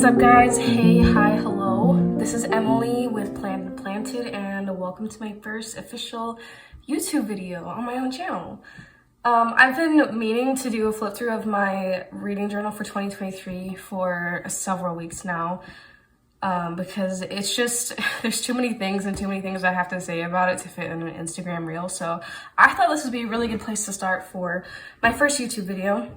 What's up, guys? Hey, hi, hello. This is Emily with Planted and Planted, and welcome to my first official YouTube video on my own channel. I've been meaning to do a flip through of my reading journal for 2023 for several weeks now, because it's just, there's too many things and too many things I have to say about it to fit in an Instagram reel. So I thought this would be a really good place to start for my first YouTube video.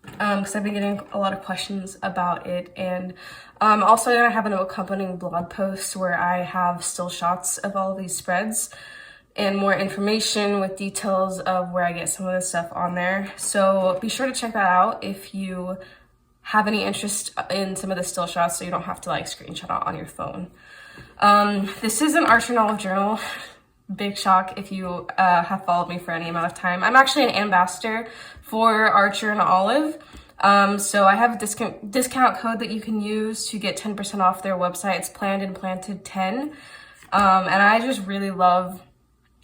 Because I've been getting a lot of questions about it, and also I have an accompanying blog post where I have still shots of all of these spreads and more information with details of where I get some of this stuff on there. So be sure to check that out if you have any interest in some of the still shots, so you don't have to like screenshot out on your phone. This is an Art and Olive journal. Big shock if you have followed me for any amount of time. I'm actually an ambassador for Archer and Olive. So I have a discount code that you can use to get 10% off their website. It's Planned and Planted 10. And I just really love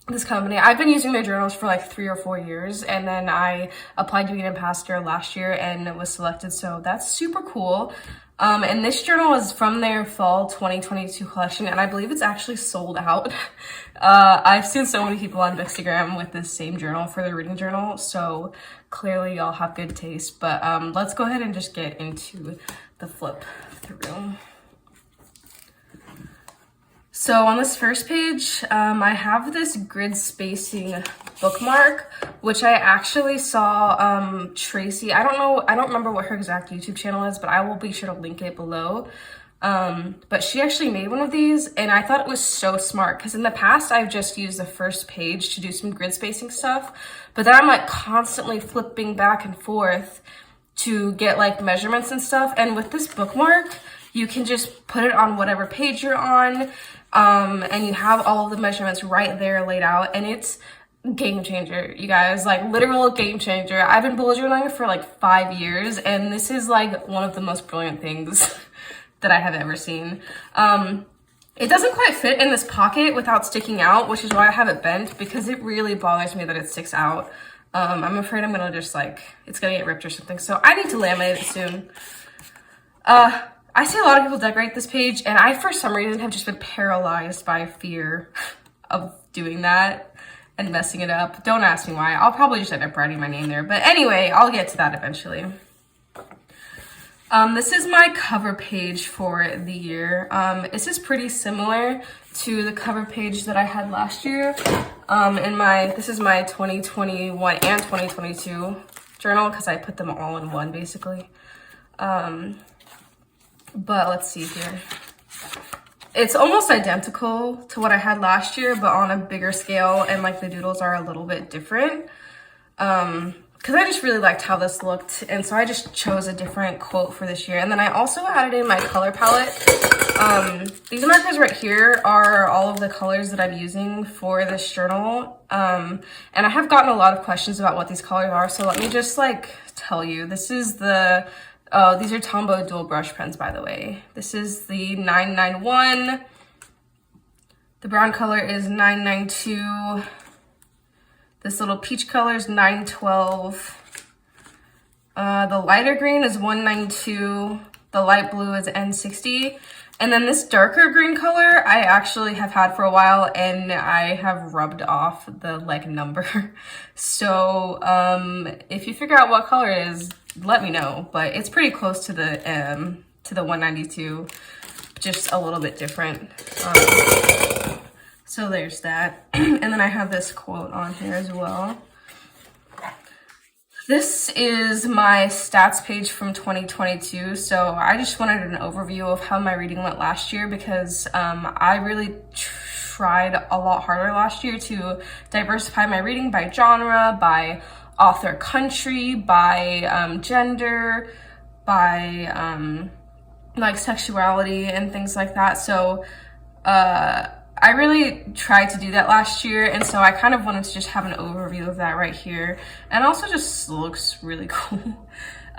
this company. I've been using their journals for like 3 or 4 years, and then I applied to be an ambassador last year and was selected, so that's super cool. And this journal is from their fall 2022 collection, and I believe it's actually sold out. I've seen so many people on Instagram with this same journal for their reading journal, so clearly y'all have good taste. But let's go ahead and just get into the flip through. So on this first page, I have this grid spacing bookmark, which I actually saw Tracy, I don't remember what her exact YouTube channel is, but I will be sure to link it below. But she actually made one of these, and I thought it was so smart, because in the past I've just used the first page to do some grid spacing stuff, but then I'm like constantly flipping back and forth to get like measurements and stuff. And with this bookmark, you can just put it on whatever page you're on, and you have all of the measurements right there laid out, and it's game changer, you guys, like literal game changer. I've been bullet journaling for like 5 years, and this is like one of the most brilliant things that I have ever seen. It doesn't quite fit in this pocket without sticking out, which is why I have it bent, because it really bothers me that it sticks out. I'm afraid I'm gonna just like, it's gonna get ripped or something, so I need to laminate it soon. I see a lot of people decorate this page, and I, for some reason, have just been paralyzed by fear of doing that and messing it up. Don't ask me why. I'll probably just end up writing my name there. But anyway, I'll get to that eventually. This is my cover page for the year. This is pretty similar to the cover page that I had last year. This is my 2021 and 2022 journal, because I put them all in one, basically. But let's see here. It's almost identical to what I had last year, but on a bigger scale, and like the doodles are a little bit different. Because I just really liked how this looked, and so I just chose a different quote for this year. And then I also added in my color palette. These markers right here are all of the colors that I'm using for this journal. And I have gotten a lot of questions about what these colors are, so let me just like tell you. This is the these are Tombow dual brush pens, by the way. This is the 991. The brown color is 992. This little peach color is 912. The lighter green is 192. The light blue is N60. And then this darker green color I actually have had for a while, and I have rubbed off the like number. So if you figure out what color it is, let me know. But it's pretty close to the 192, just a little bit different. So there's that. And then I have this quote on here as well. This is my stats page from 2022. So I just wanted an overview of how my reading went last year, because I really tried a lot harder last year to diversify my reading by genre, by author country, by gender, by like sexuality and things like that. So I really tried to do that last year, and so I kind of wanted to just have an overview of that right here. And also just looks really cool.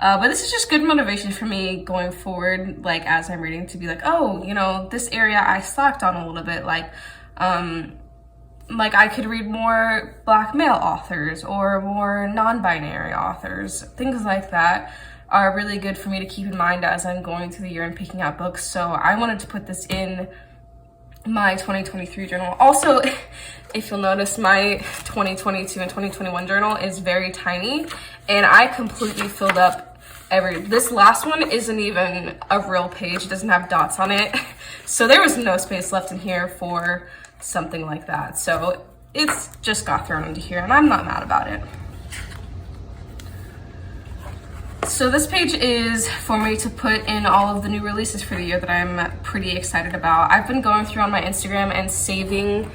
But this is just good motivation for me going forward, like as I'm reading, to be like, oh, you know, this area I slacked on a little bit, like I could read more Black male authors or more non-binary authors, things like that. are really good for me to keep in mind as I'm going through the year and picking out books. So I wanted to put this in my 2023 journal. Also, if you'll notice, my 2022 and 2021 journal is very tiny, and I completely filled up this last one isn't even a real page. It doesn't have dots on it. So there was no space left in here for something like that. So it's just got thrown into here, and I'm not mad about it. So this page is for me to put in all of the new releases for the year that I'm pretty excited about. I've been going through on my Instagram and saving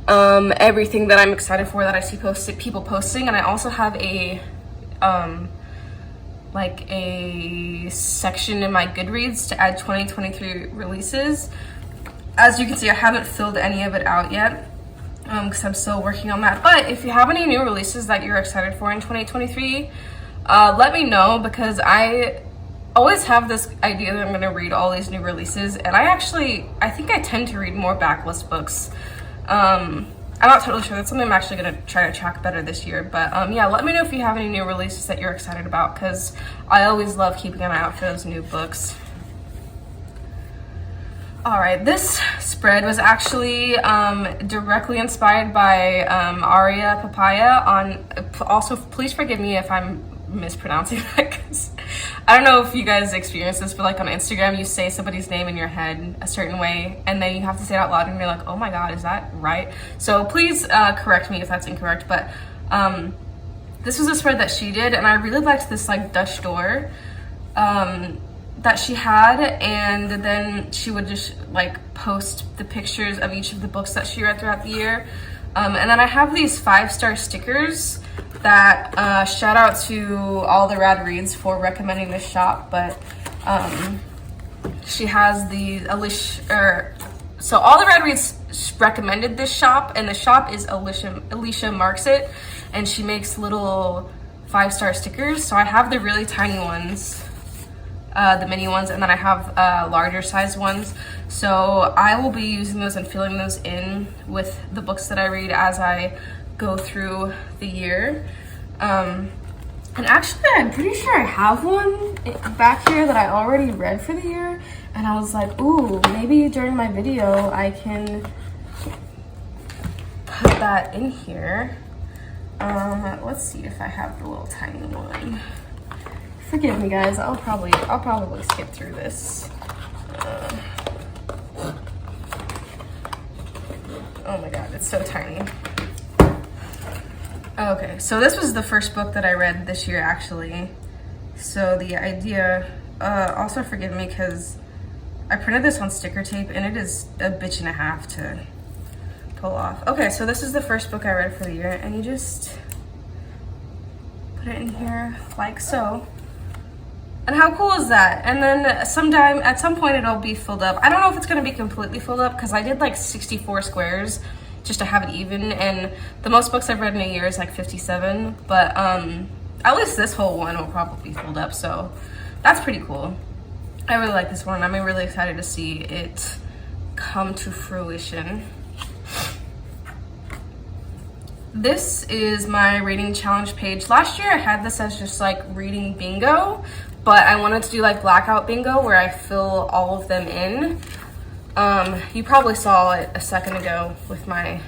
everything that I'm excited for that I see people posting, and I also have a like a section in my Goodreads to add 2023 releases. As you can see, I haven't filled any of it out yet because I'm still working on that. But if you have any new releases that you're excited for in 2023, let me know, because I always have this idea that I'm going to read all these new releases, and I think I tend to read more backlist books. I'm not totally sure. That's something I'm actually going to try to track better this year. But yeah, let me know if you have any new releases that you're excited about, because I always love keeping an eye out for those new books. All right, this spread was actually directly inspired by Aria Papaya. Also, please forgive me if I'm mispronouncing that, because I don't know if you guys experience this, but like on Instagram, you say somebody's name in your head a certain way, and then you have to say it out loud, and you're like, oh my god, is that right? So please correct me if that's incorrect. But this was a spread that she did, and I really liked this like Dutch door that she had, and then she would just like post the pictures of each of the books that she read throughout the year. And then I have these 5-star stickers that shout out to all the Rad Reads for recommending this shop. But she has the so all the Rad Reads recommended this shop, and the shop is Alicia Marks It, and she makes little 5-star stickers. So I have the really tiny ones, the mini ones, and then I have larger size ones. So I will be using those and filling those in with the books that I read as I go through the year. And actually, I'm pretty sure I have one back here that I already read for the year, and I was like, ooh, maybe during my video I can put that in here. Let's see if I have the little tiny one. Forgive me, guys. I'll probably skip through this. Oh my god, it's so tiny. Okay, so this was the first book that I read this year, actually. So the idea, also forgive me because I printed this on sticker tape, and it is a bitch and a half to pull off. Okay, so this is the first book I read for the year, and you just put it in here like so. And how cool is that? And then at some point it'll be filled up. I don't know if it's gonna be completely filled up, because I did like 64 squares just to have it even, and the most books I've read in a year is like 57, but at least this whole one will probably be filled up, so that's pretty cool. I really like this one. I'm really excited to see it come to fruition. This is my reading challenge page. Last year I had this as just like reading bingo, but I wanted to do like blackout bingo where I fill all of them in. You probably saw it a second ago with my,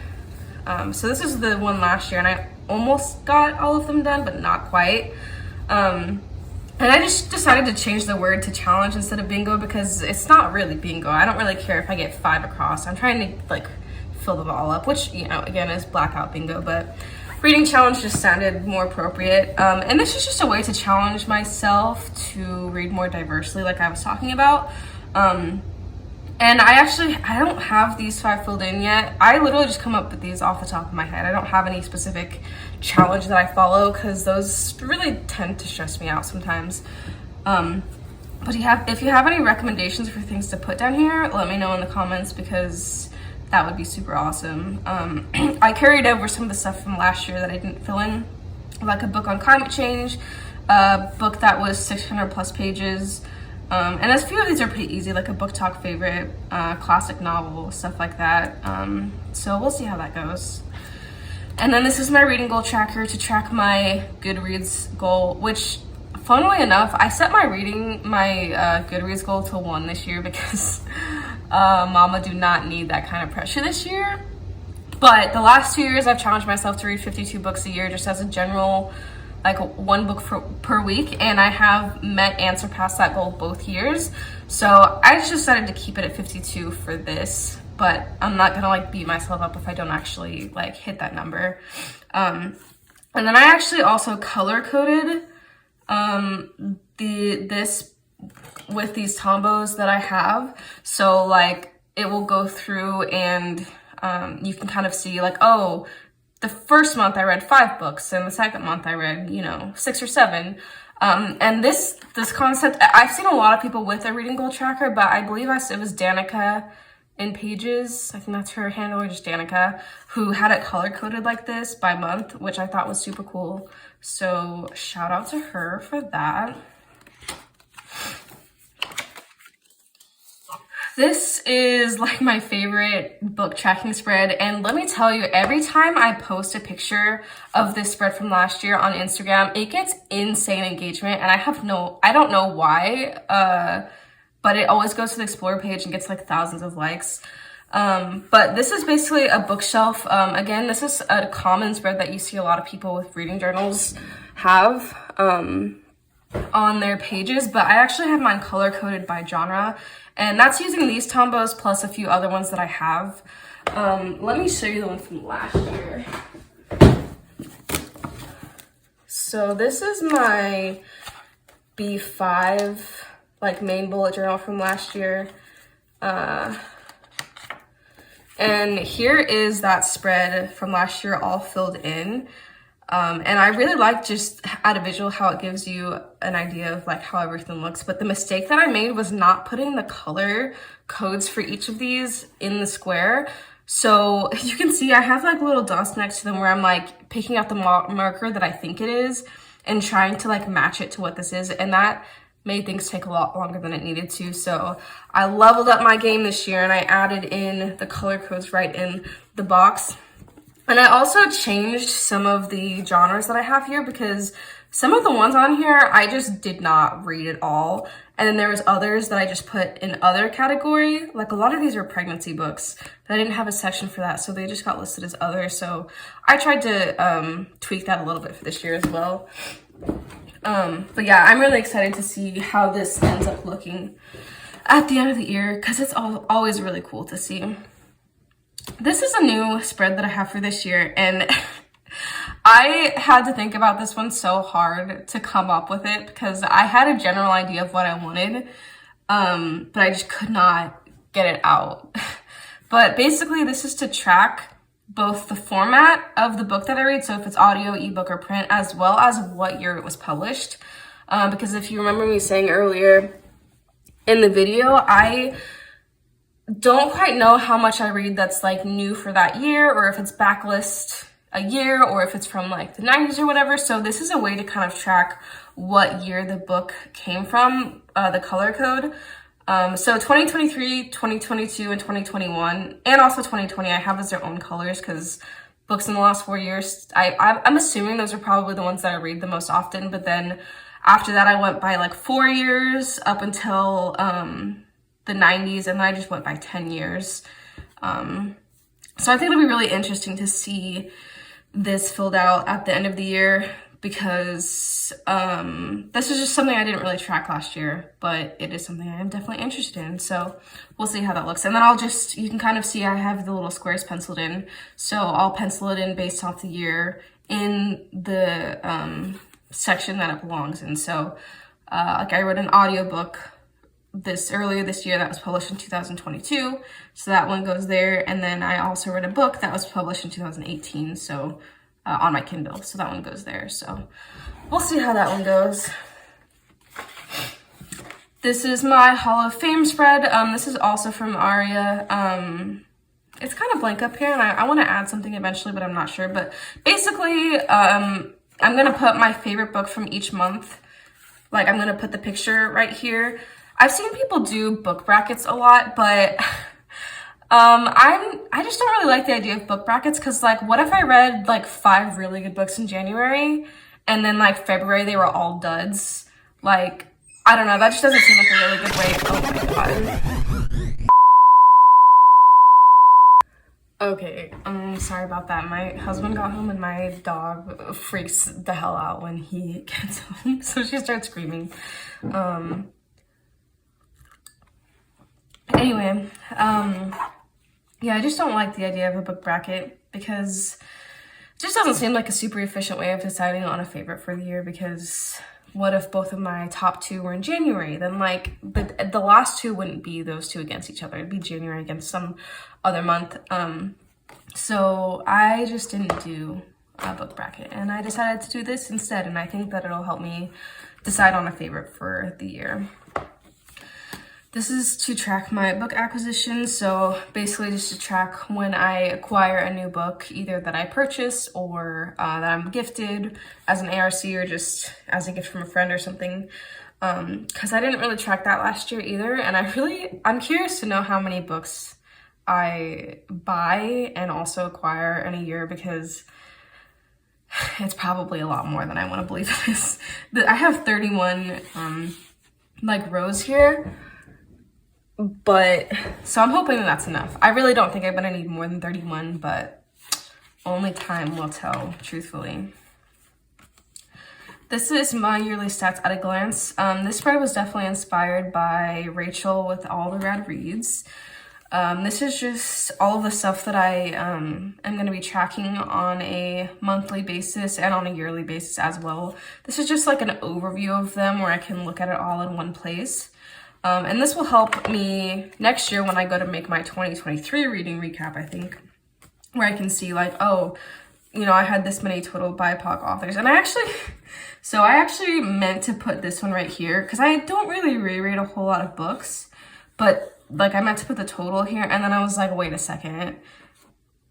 so this is the one last year, and I almost got all of them done, but not quite. And I just decided to change the word to challenge instead of bingo, because it's not really bingo. I don't really care if I get 5 across. I'm trying to like fill them all up, which, you know, again is blackout bingo, but reading challenge just sounded more appropriate. And this is just a way to challenge myself to read more diversely, like I was talking about. And I don't have these 5 filled in yet. I literally just come up with these off the top of my head. I don't have any specific challenge that I follow, because those really tend to stress me out sometimes. But if you have any recommendations for things to put down here, let me know in the comments, because that would be super awesome. I carried over some of the stuff from last year that I didn't fill in, like a book on climate change, a book that was 600 plus pages, and a few of these are pretty easy, like a book talk favorite, classic novel, stuff like that. So we'll see how that goes. And then this is my reading goal tracker to track my Goodreads goal, which funnily enough, I set my Goodreads goal to 1 this year because mama do not need that kind of pressure this year. But the last 2 years, I've challenged myself to read 52 books a year, just as a general, like 1 book per week, and I have met and surpassed that goal both years. So I just decided to keep it at 52 for this, but I'm not gonna like beat myself up if I don't actually like hit that number. And then I actually also color coded this with these tombos that I have. So like it will go through and you can kind of see like, oh, the first month I read 5 books and the second month I read, 6 or 7. And this concept, I've seen a lot of people with a reading goal tracker, but I believe it was Danica in Pages, I think that's her handle, or just Danica, who had it color coded like this by month, which I thought was super cool. So shout out to her for that. This is like my favorite book tracking spread, and let me tell you, every time I post a picture of this spread from last year on Instagram, it gets insane engagement, and I don't know why, but it always goes to the Explore page and gets like thousands of likes. But this is basically a bookshelf. Again, this is a common spread that you see a lot of people with reading journals have on their pages, but I actually have mine color coded by genre, and that's using these tombos plus a few other ones that I have. Let me show you the one from last year. So this is my B5 like main bullet journal from last year. And here is that spread from last year all filled in. And I really like just at a visual how it gives you an idea of like how everything looks. But the mistake that I made was not putting the color codes for each of these in the square. So you can see I have like little dots next to them where I'm like picking out the marker that I think it is and trying to like match it to what this is. And that made things take a lot longer than it needed to. So I leveled up my game this year and I added in the color codes right in the box. And I also changed some of the genres that I have here because some of the ones on here I just did not read at all. And then there was others that I just put in other category. Like a lot of these are pregnancy books, but I didn't have a section for that, so they just got listed as other. So I tried to tweak that a little bit for this year as well. But yeah, I'm really excited to see how this ends up looking at the end of the year because it's always really cool to see. This is a new spread that I have for this year, and I had to think about this one so hard to come up with it because I had a general idea of what I wanted, but I just could not get it out. But basically, this is to track both the format of the book that I read, so if it's audio, ebook, or print, as well as what year it was published. Because if you remember me saying earlier in the video, I don't quite know how much I read that's like new for that year, or if it's backlist a year, or if it's from like the 90s or whatever. So this is a way to kind of track what year the book came from, the color code. So 2023, 2022, and 2021, and also 2020, I have as their own colors because books in the last 4 years, I'm assuming those are probably the ones that I read the most often. But then after that, I went by like 4 years up until the 90s, and then I just went by 10 years. So I think it'll be really interesting to see this filled out at the end of the year because this is just something I didn't really track last year, but it is something I am definitely interested in. So we'll see how that looks. And then you can kind of see I have the little squares penciled in. So I'll pencil it in based off the year in the section that it belongs in. So like I read an audiobook earlier this year that was published in 2022, so that one goes there. And then I also read a book that was published in 2018, so on my Kindle, so that one goes there. So we'll see how that one goes. This is my Hall of Fame spread. This is also from Aria. It's kind of blank up here, and I want to add something eventually, but I'm not sure. But basically, I'm gonna put my favorite book from each month. Like I'm gonna put the picture right here. I've seen people do book brackets a lot, but I just don't really like the idea of book brackets because like what if I read like 5 really good books in January and then like February they were all duds? Like, I don't know, that just doesn't seem like a really good way. Oh my god. Okay, sorry about that. My husband got home and my dog freaks the hell out when he gets home, so she starts screaming. Anyway, yeah, I just don't like the idea of a book bracket because it just doesn't seem like a super efficient way of deciding on a favorite for the year, because what if both of my top two were in January? Then like the last two wouldn't be those two against each other. It'd be January against some other month. So I just didn't do a book bracket and I decided to do this instead, and I think that it'll help me decide on a favorite for the year. This is to track my book acquisitions, so basically just to track when I acquire a new book, either that I purchase or that I'm gifted as an ARC or just as a gift from a friend or something. Because I didn't really track that last year either, and I'm curious to know how many books I buy and also acquire in a year, because it's probably a lot more than I want to believe it is. I have 31 like rows here. But, so I'm hoping that that's enough. I really don't think I'm gonna need more than 31, but only time will tell, truthfully. This is my yearly stats at a glance. This spread was definitely inspired by Rachel with all the rad reads. This is just all of the stuff that I am gonna be tracking on a monthly basis and on a yearly basis as well. This is just like an overview of them where I can look at it all in one place. And this will help me next year when I go to make my 2023 reading recap, I think, where I can see like, oh, you know, I had this many total BIPOC authors. And I actually meant to put this one right here because I don't really reread a whole lot of books, but like I meant to put the total here, and then I was like, wait a second,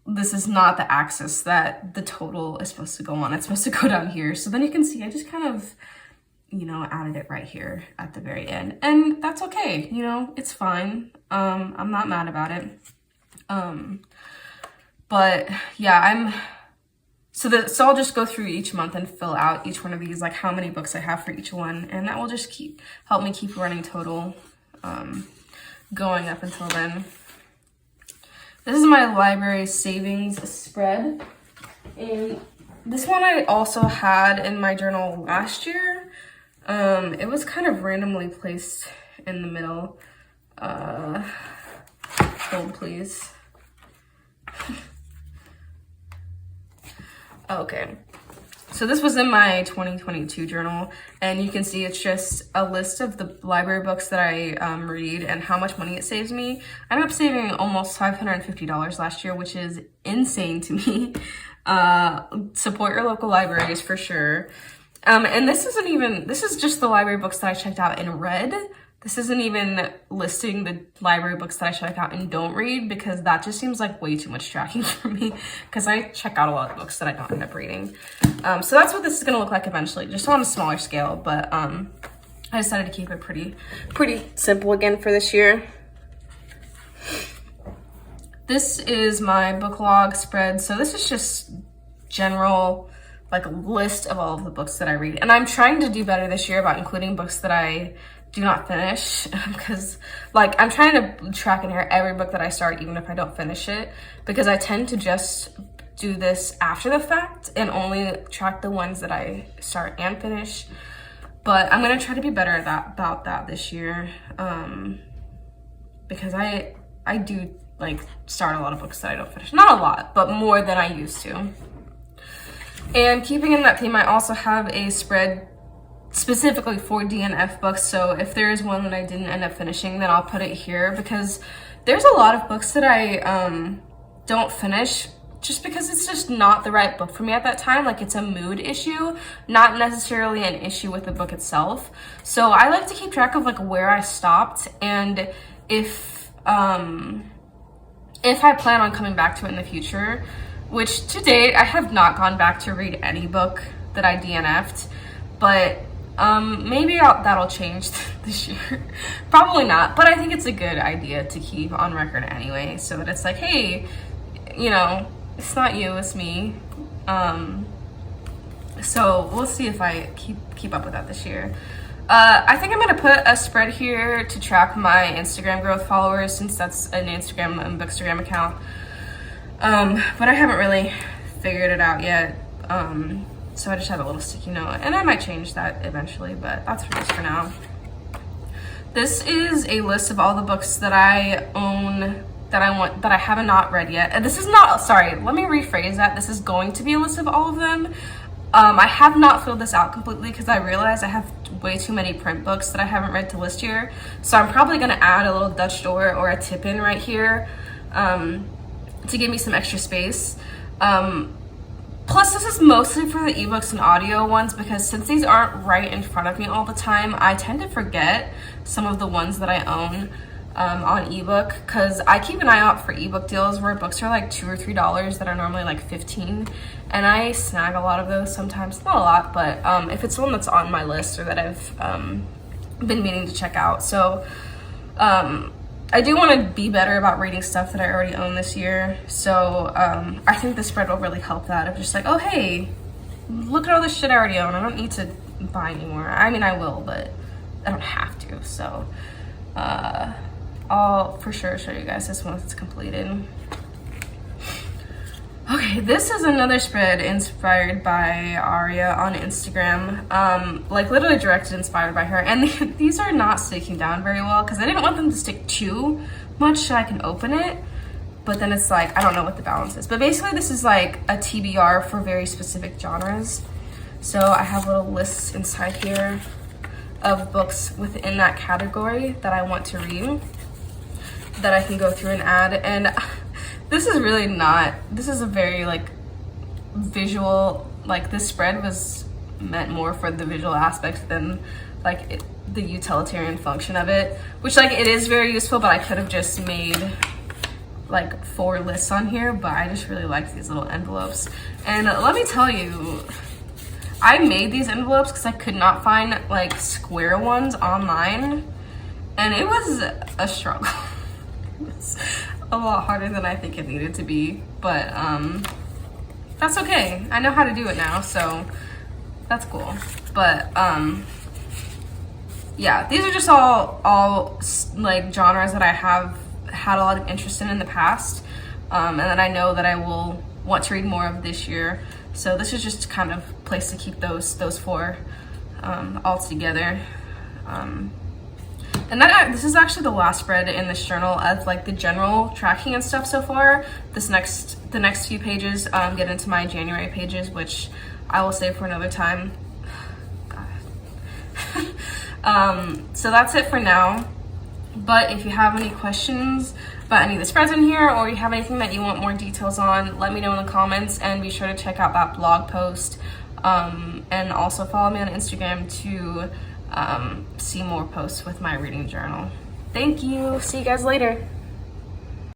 this is not the axis that the total is supposed to go on. It's supposed to go down here. So then you can see I just kind of, you know, added it right here at the very end, and that's okay, you know, it's fine. I'm not mad about it. But yeah, so I'll just go through each month and fill out each one of these, like how many books I have for each one, and that will just help me keep running total going up until then. This is my library savings spread, and this one I also had in my journal last year. It was kind of randomly placed in the middle. Hold please. Okay, so this was in my 2022 journal, and you can see it's just a list of the library books that I read and how much money it saves me. I ended up saving almost $550 last year, which is insane to me. Support your local libraries for sure. And this is just the library books that I checked out and read. This isn't even listing the library books that I check out and don't read, because that just seems like way too much tracking for me, because I check out a lot of books that I don't end up reading. So that's what this is gonna look like eventually, just on a smaller scale, but I decided to keep it pretty simple again for this year. This is my book log spread. So this is just general, like a list of all of the books that I read. And I'm trying to do better this year about including books that I do not finish, because like I'm trying to track in here every book that I start, even if I don't finish it, because I tend to just do this after the fact and only track the ones that I start and finish. But I'm gonna try to be better at about that this year, because I do like start a lot of books that I don't finish. Not a lot, but more than I used to. And keeping in that theme, I also have a spread specifically for DNF books. So if there is one that I didn't end up finishing, then I'll put it here, because there's a lot of books that I don't finish just because it's just not the right book for me at that time. Like, it's a mood issue, not necessarily an issue with the book itself. So I like to keep track of like where I stopped, and if I plan on coming back to it in the future, which to date I have not gone back to read any book that I DNF'd, but maybe that'll change this year. Probably not, but I think it's a good idea to keep on record anyway, so that it's like, hey, you know, it's not you, it's me. So we'll see if I keep up with that this year. I think I'm gonna put a spread here to track my Instagram growth followers, since that's an Instagram and Bookstagram account. But I haven't really figured it out yet. So I just have a little sticky note, and I might change that eventually, but that's for this for now. This is a list of all the books that I own that I have not read yet. And this is not, sorry, let me rephrase that. This is going to be a list of all of them. I have not filled this out completely because I realized I have way too many print books that I haven't read to list here. So I'm probably gonna add a little Dutch door or a tip in right here to give me some extra space. Plus, this is mostly for the ebooks and audio ones, because since these aren't right in front of me all the time, I tend to forget some of the ones that I own on ebook, because I keep an eye out for ebook deals where books are like $2 or $3 that are normally like $15, and I snag a lot of those sometimes. Not a lot, but if it's one that's on my list or that I've been meaning to check out. So I do want to be better about reading stuff that I already own this year. So I think the spread will really help that, of just like, oh hey, look at all this shit I already own. I don't need to buy anymore. I mean, I will, but I don't have to. So I'll for sure show you guys this once it's completed. Okay, this is another spread inspired by Aria on Instagram, like literally directed inspired by her. And these are not sticking down very well because I didn't want them to stick too much so I can open it. But then it's like, I don't know what the balance is. But basically this is like a TBR for very specific genres. So I have little lists inside here of books within that category that I want to read that I can go through and add. And this is really not, this is a very like visual, like this spread was meant more for the visual aspect than like the utilitarian function of it, which like it is very useful, but I could have just made like 4 lists on here, but I just really like these little envelopes. And let me tell you, I made these envelopes because I could not find like square ones online, and it was a struggle. It's a lot harder than I think it needed to be, but that's okay. I know how to do it now, so that's cool. But yeah, these are just all like genres that I have had a lot of interest in the past, and that I know that I will want to read more of this year. So this is just kind of a place to keep those 4 all together. And this is actually the last spread in this journal of like the general tracking and stuff so far. The next few pages get into my January pages, which I will save for another time. So that's it for now. But if you have any questions about any of the spreads in here, or you have anything that you want more details on, let me know in the comments, and be sure to check out that blog post. And also follow me on Instagram to see more posts with my reading journal. Thank you. See you guys later.